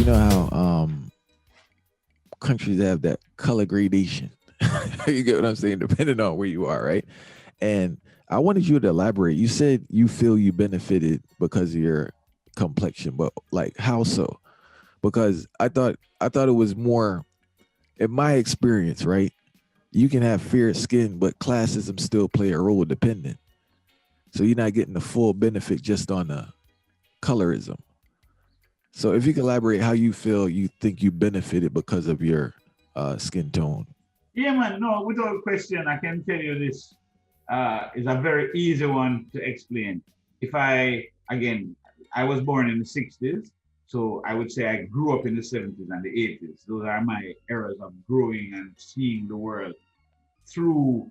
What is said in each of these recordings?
know how countries have that color gradation. You get what I'm saying, depending on where you are, right? And I wanted you to elaborate. You said you feel you benefited because of your complexion, but like how so? Because I thought it was more in my experience, right? You can have fair skin, but classism still play a role dependent. So you're not getting the full benefit just on the colorism. So if you can elaborate how you feel you think you benefited because of your skin tone. Yeah, man. No, without question, I can tell you this is a very easy one to explain. If I, again, I was born in the 60s, so I would say I grew up in the 70s and the 80s. Those are my eras of growing and seeing the world through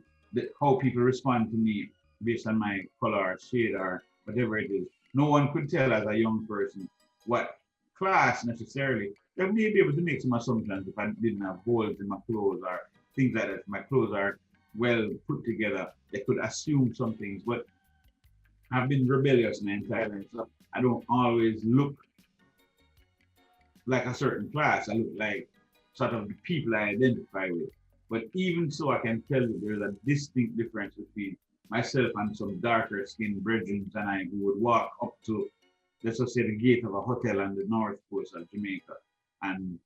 how people respond to me based on my color or shade or whatever it is. No one could tell as a young person what class necessarily. I may be able to make some assumptions if I didn't have holes in my clothes or things like that. If my clothes are well put together, they could assume some things. But I've been rebellious my entire life, so I don't always look like a certain class. I look like sort of the people I identify with. But even so, I can tell you there's a distinct difference between myself and some darker skinned brethren and I who would walk up to, let's just say, the gate of a hotel on the north coast of Jamaica. And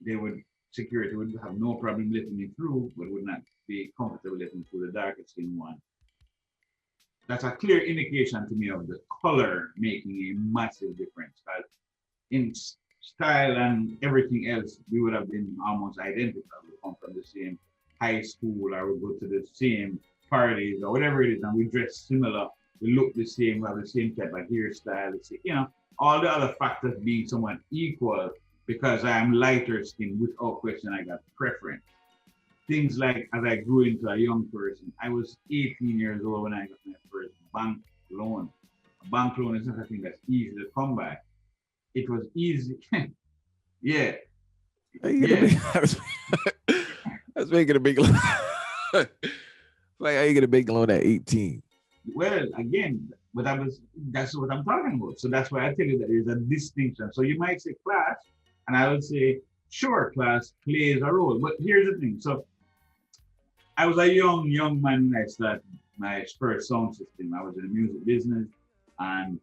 they would, security would have no problem letting me through, but would not be comfortable letting through the darker skinned one. That's a clear indication to me of the color making a massive difference. Because in style and everything else, we would have been almost identical. We come from the same high school, or we go to the same parties, or whatever it is, and we dress similar. We look the same, we have the same type of hairstyle, all the other factors being somewhat equal because I am lighter skinned, without question, I got preference. Things like as I grew into a young person, I was 18 years old when I got my first bank loan. A bank loan is not a thing that's easy to come by. It was easy. Yeah, How you get a yeah. big? That's making a big loan. Like how you get a big loan at 18? Well, again, but that's what I'm talking about. So that's why I tell you that there's a distinction. So you might say class, and I would say, sure, class plays a role. But here's the thing. So I was a young man when I started my first sound system. I was in the music business, and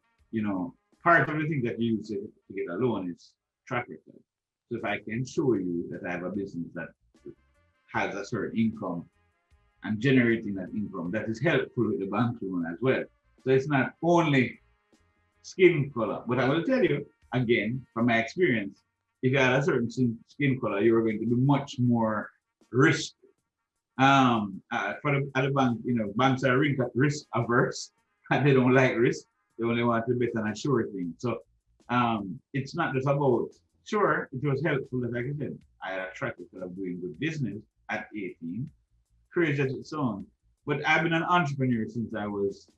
part of the thing that you use to get a loan is track record. So if I can show you that I have a business that has a certain income and generating that income, that is helpful with the bank loan as well. So it's not only skin color, but I will tell you again from my experience, if you had a certain skin color, you are going to be much more risk for at the bank, banks are risk averse and they don't like risk. They only want to bet on a sure thing. So it's not just about, sure, it was helpful that, like I said, I had a track record of doing good business at 18, crazy as it sounds. But I've been an entrepreneur since I was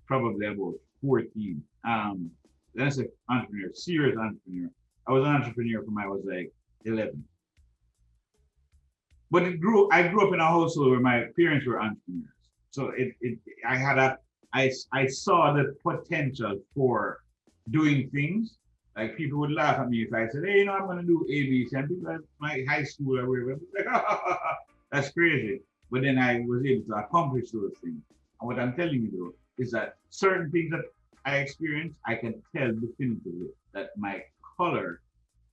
probably about 14. Then I said entrepreneur, serious entrepreneur. I was an entrepreneur from I was like 11. But I grew up in a household where my parents were entrepreneurs. So I had I saw the potential for doing things. Like people would laugh at me if I said, hey, I'm going to do ABC. And people at my high school or wherever, like, that's crazy. But then I was able to accomplish those things. And what I'm telling you though, is that certain things that I experienced, I can tell definitively that my color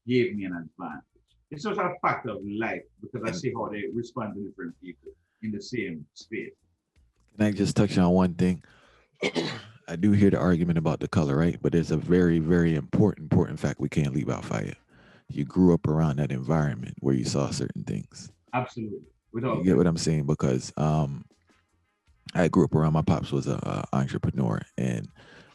gave me an advantage. It's just a fact of life because I And see how they respond to different people in the same space. can I just touch on one thing? I do hear the argument about the color, right? But there's a very, very important fact we can't leave out, Fire. You grew up around that environment where you saw certain things. Absolutely. You Without get what question. I'm saying? Because I grew up around my pops was a entrepreneur, and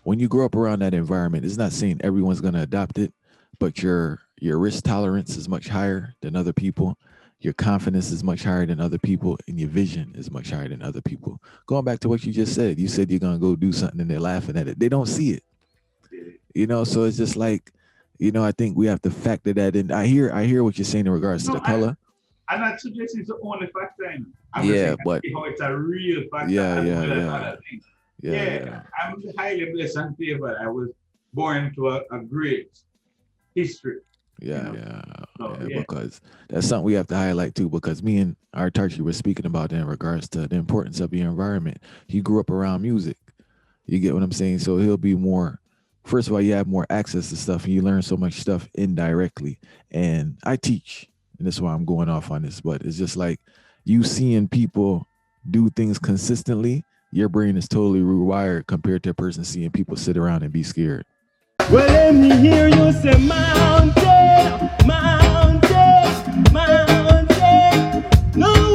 when you grow up around that environment, it's not saying everyone's going to adopt it, but your risk tolerance is much higher than other people. Your confidence is much higher than other people, and your vision is much higher than other people. Going back to what you just said, you said you're gonna go do something, and they're laughing at it. They don't see it, so it's just like, I think we have to factor that in. I hear what you're saying in regards to No, the color. I'm not suggesting it's the only factor. I'm just saying Yeah, I but see how it's a real factor yeah, as yeah, well as yeah, other things. yeah, Yeah, yeah. I'm highly blessed and favored. I was born into a great history. You Yeah, know. yeah, So yeah, yeah. because that's something we have to highlight too. Because me and our Archie were speaking about in regards to the importance of your environment. He grew up around music. You get what I'm saying? So he'll be more. First of all, you have more access to stuff, and you learn so much stuff indirectly. And I teach, and that's why I'm going off on this. But it's just like you seeing people do things consistently. Your brain is totally rewired compared to a person seeing people sit around and be scared. Well, let me hear you say mountain, mountain, mountain. No